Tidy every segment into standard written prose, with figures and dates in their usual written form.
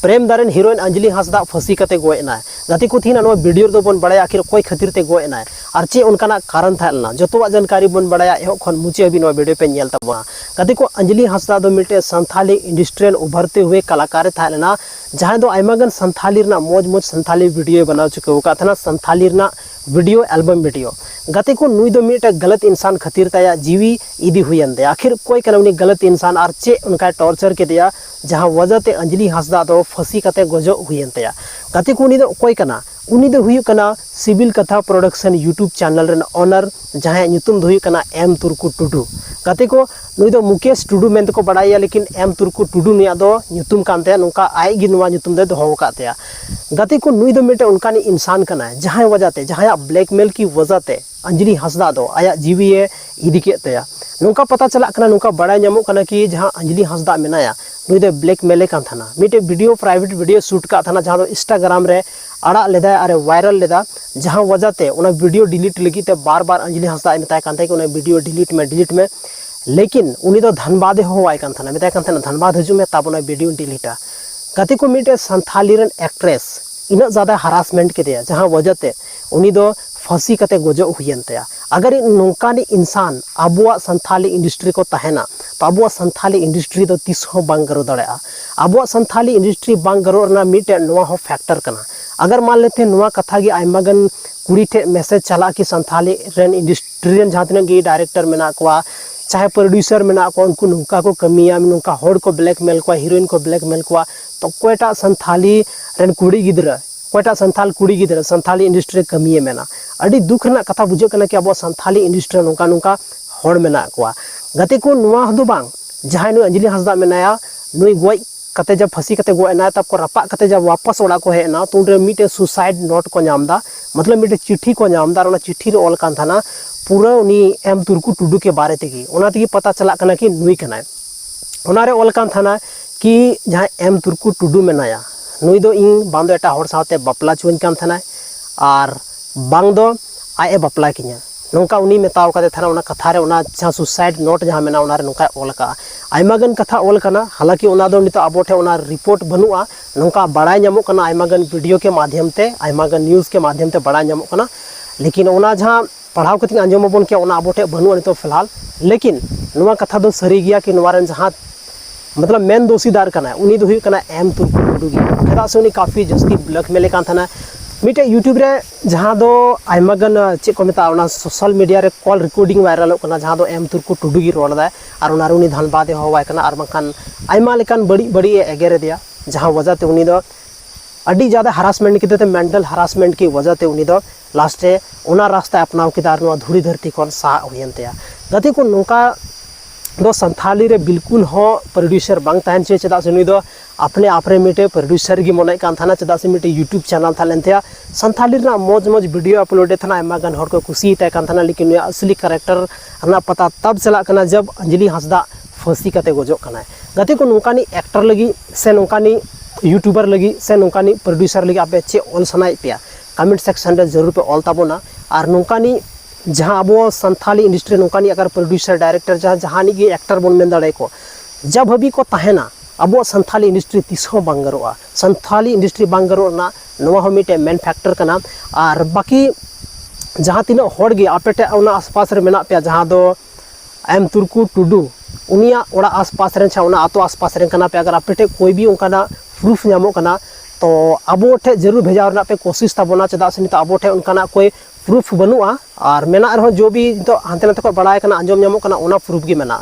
प्रेम दारेन heroine Anjali Hansda फांसी कते Guyana गाते को थीना नो वीडियो दो बन बड़ाया आखिर कोई खातिर ते गोयना और चे उनका कारण थालना जो जानकारी बन बड़ाया एहो खन मुचे भी नो वीडियो पे नेल तबा गाते को अंजलि हांसदा दो मिटे संथाली इंडस्ट्रियल उभरते हुए कलाकार थालना जहां दो आयमागन संथाली रना मौज मौज संथाली वीडियो बनाव चुके का था संथाली रना वीडियो एल्बम वीडियो गाते को नुई दो मिटे गलत इंसान खातिर ताया जीवी इदी हुयन दे आखिर कोई कनवनी गलत इंसान और चे उनका टॉर्चर के दिया जहां वजह ते अंजलि हांसदा दो फांसी कते गजो हुयन तया गाते को उनी दो कोई कना उनी दो हुयु कना सिविल कथा production YouTube channel run owner जहां ᱧᱩᱛᱩᱢ दो हुयु कना एम तुर्कु टुडू गाते को नुई दो मुकेश टुडू मेंत को बड़ाया लेकिन एम तुर्कु टुडू निया दो ᱧᱩᱛᱩᱢ कानते नुका आय गी नुवा ᱧᱩᱛᱩᱢ दे दोहो कातेया गाते को नुई दो मिटे उनका इंसान कना जहां वजह ते जहां ब्लैकमेल की वजह ते अंजलि हांसदा दो आया जीवी इदी के तया नुका पता चला कना नुका बड़ा ᱧᱟᱢᱚᱜ कना कि जहां अंजलि हांसदा मेनाया नुई दो ब्लैकमेल कान थाना मिटे वीडियो प्राइवेट वीडियो शूट का थाना जहां दो इंस्टाग्राम रे आड़ा लेदा और वायरल लेदा जहां वजह ते उना वीडियो डिलीट लगी ते बार बार अंजलि हांसदा मेताय कान कि उना वीडियो डिलीट में लेकिन उनी दो धनबाद होवाय कान थाना मेताय कान थाना धनबाद हजू में ताबना वीडियो डिलीटा गाते को मिटे संथाली रन एक्ट्रेस इना ज्यादा हरासमेंट के दिया जहां वजह ते उनी दो फांसी कते गजो हुयन तया अगर नौकानी इंसान आबुआ संथाली इंडस्ट्री को तहना तो आबुआ संथाली इंडस्ट्री दो तीस हो बांग गरो दड़ेया आबुआ संथाली इंडस्ट्री बांग गरो रना मिटे नोआ हो फैक्टर कना अगर मान लेते नोआ कथा गी आयमागन कुड़ी ठे मैसेज चला कि संथाली रन इंडस्ट्री रन जहां तिना गी डायरेक्टर मेना कोआ चाहे प्रोड्यूसर मेना को उनको नुका को कमिया नुका होड़ को ब्लैकमेल को हीरोइन को ब्लैकमेल को तो कोयटा संथाली रन कुड़ी गिदरा कोयटा संथाल कुड़ी गिदरा संथाली इंडस्ट्री कमिए मेना अड़ी दुख रना कथा बुझे कना कि अब संथाली इंडस्ट्री नुका नुका होड़ मेना को गाते को नुआ हदो बांग जहां नु अंजलि हांसदा मेनाया नुई गोय कते जब फांसी कते गो एना तब को रपा कते जब वापस ओड़ा को हेना तो उनरे मिटे सुसाइड नोट को नामदा मतलब मिटे चिट्ठी को नामदा और चिट्ठी रे ऑल कान थाना पूरा उनी एम तुर्कु टुडू के बारे तेगी ओना तेगी पता चला कना कि नुई कना ओना रे ऑल कान थाना कि जहां एम तुर्कु टुडू मेनाया नुई दो इन बांदो एटा होड़ साथे बापला चुन कान थाना और बांग दो आए बापला किnya नौका उनी मेताव कते थाना उना कथा रे उना जहां सुसाइड नोट जहां मेना उना रे नौका ऑल का आयमागन कथा ऑल कना हालांकि उना दो नितो आबो ठे उना रिपोर्ट बनुआ नौका बड़ाय ᱧᱟᱢᱚᱜ कना आयमागन वीडियो के माध्यम ते आयमागन न्यूज़ के माध्यम ते बड़ाय ᱧᱟᱢᱚᱜ कना लेकिन उना जहां पढ़ाव कति आंजमबन के उना आबो ठे बनुआ नितो फिलहाल लेकिन नुआ कथा दो सरी गया कि नुआ रन जहां मतलब मेन दोषीदार कना उनी दो हुई कना एम तुर्कु टुडू गी केदा से उनी काफी जस्ती ब्लैकमेल कान थाना मिटे यूट्यूब रे जहां दो आयमागन चे को मेता उना सोशल मीडिया रे कॉल रिकॉर्डिंग वायरल कना जहां दो एम तुर्कु टुडू गी रोड दा और उना उनी धनबाद होवाय कना और मखान आयमा लेकान बड़ी बड़ी एगेरे दिया जहां वजह ते उनी दो अड़ी ज्यादा हरासमेंट किते मेंटल हरासमेंट की वजह ते उनी दो लास्ट रे उना रास्ता अपनाव किदा और धुरी धरती कोन सा होयन तया गति को नोका दो संथाली रे बिल्कुल हो प्रोड्यूसर बांग ताहन चे चदा से नुई दो अपने आपरे मिटे प्रोड्यूसर गी मोने कान थाना चदा से मिटे यूट्यूब चैनल थालेन थया संथाली रा मौज मौज वीडियो अपलोड थाना एमा गन हर को खुशी ते कान थाना लेकिन असली कैरेक्टर रना पता तब चला कना जब अंजलि हांसदा फांसी कते गजो कना गति को नोकानी एक्टर लगी से नोकानी यूट्यूबर लगी से नोकानी प्रोड्यूसर लगी आपे चे ऑल सनाई पिया कमेंट सेक्शन रे जरूर पे ऑल ताबोना और नोकानी जहां अब संथाली इंडस्ट्री नौकानी अगर प्रोड्यूसर डायरेक्टर जहानी गे एक्टर बन मेन दाड़े को जब हबी को तहना अब संथाली इंडस्ट्री तीसो बांगरोआ संथाली इंडस्ट्री बांगरोना नवा हो मिटे मेन फैक्टर कना और बाकी जहां तीन होड़ गे आपेटे उना आसपास रे मेना पे जहां दो एम तुर्कु टुडू उनिया ओड़ा आसपास रे छा उना आतो आसपास रे कना पे अगर आपेटे कोई भी उनका प्रूफ ᱧᱟᱢᱚᱜ कना तो अब ठे जरूर भेजा रना पे कोशिश ताबोना चदा से नित अब ठे उनका कोई प्रूफ बनुआ और मेना रहो जो भी तो हानते नाते को बड़ाय कना आंजम ᱧᱟᱢᱚᱜ कना ओना प्रूफ गी मेना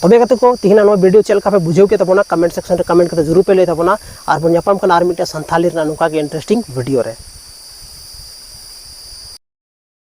तबे कते को तिहिना नो वीडियो चेल का पे बुझेव के तबोना कमेंट सेक्शन रे कमेंट कते जरूर पे ले तबोना और बन ᱧᱟᱯᱟᱢ कना आर मिटे संथाली रना नुका के इंटरेस्टिंग वीडियो रे।